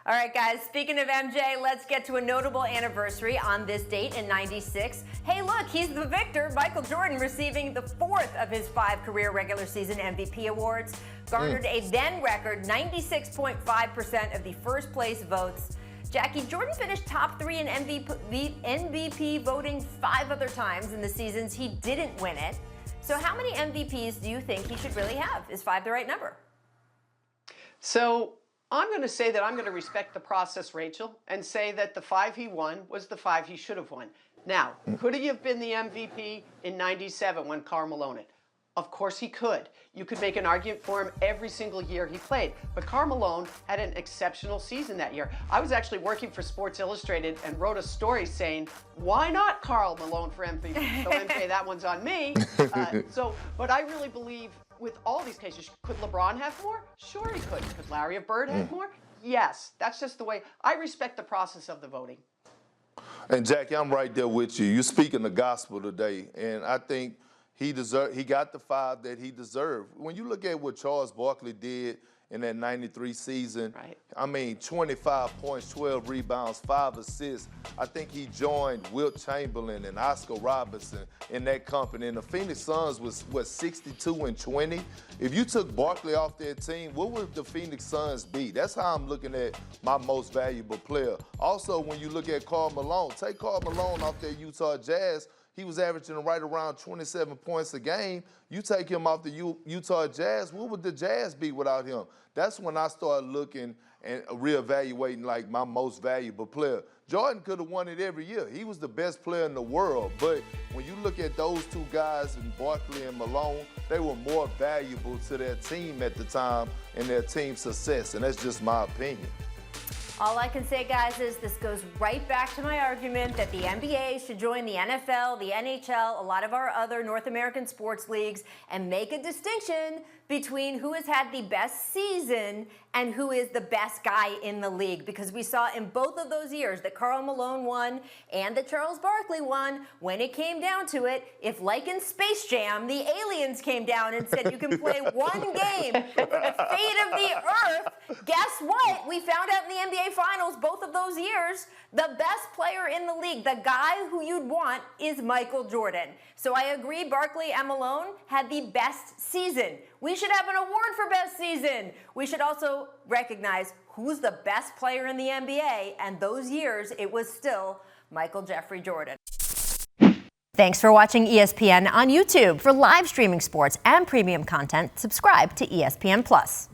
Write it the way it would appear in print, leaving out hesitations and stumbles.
All right, guys, speaking of MJ, let's get to a notable anniversary on this date in '96. Hey, look, he's the victor. Michael Jordan receiving the 4th of his 5 career regular season MVP awards, garnered a then record 96.5% of the first place votes. Jackie, Jordan finished top 3 in MVP voting 5 other times in the seasons he didn't win it. So how many MVPs do you think he should really have? Is 5 the right number? So I'm going to say that I'm going to respect the process, Rachel, and say that the 5 he won was the 5 he should have won. Now, could he have been the MVP in '97 when Karl Malone it? Of course he could. You could make an argument for him every single year he played. But Karl Malone had an exceptional season that year. I was actually working for Sports Illustrated and wrote a story saying, why not Karl Malone for MVP? So MJ, that one's on me. But I really believe with all these cases, could LeBron have more? Sure he could. Could Larry Bird have more? Yes. That's just the way. I respect the process of the voting. And Jackie, I'm right there with you. You're speaking the gospel today, and I think he got the 5 that he deserved. When you look at what Charles Barkley did in that '93 season, right. I mean, 25 points, 12 rebounds, 5 assists. I think he joined Wilt Chamberlain and Oscar Robertson in that company. And the Phoenix Suns was, 62-20? If you took Barkley off their team, what would the Phoenix Suns be? That's how I'm looking at my most valuable player. Also, when you look at Karl Malone, take Karl Malone off their Utah Jazz, he was averaging right around 27 points a game. You take him off the Utah Jazz, what would the Jazz be without him? That's when I started looking and reevaluating like my most valuable player. Jordan could have won it every year. He was the best player in the world. But when you look at those 2 guys, in Barkley and Malone, they were more valuable to their team at the time and their team's success. And that's just my opinion. All I can say, guys, is this goes right back to my argument that the NBA should join the NFL, the NHL, a lot of our other North American sports leagues, and make a distinction between who has had the best season and who is the best guy in the league. Because we saw in both of those years that Karl Malone won and that Charles Barkley won, when it came down to it, if like in Space Jam, the aliens came down and said you can play one game for the fate of the earth, guess what? We found out in the NBA Finals both of those years, the best player in the league, the guy who you'd want, is Michael Jordan. So I agree, Barkley and Malone had the best season. We should have an award for best season. We should also recognize who's the best player in the NBA, and those years it was still Michael Jeffrey Jordan. Thanks for watching ESPN on YouTube. For live streaming sports and premium content, subscribe to ESPN+.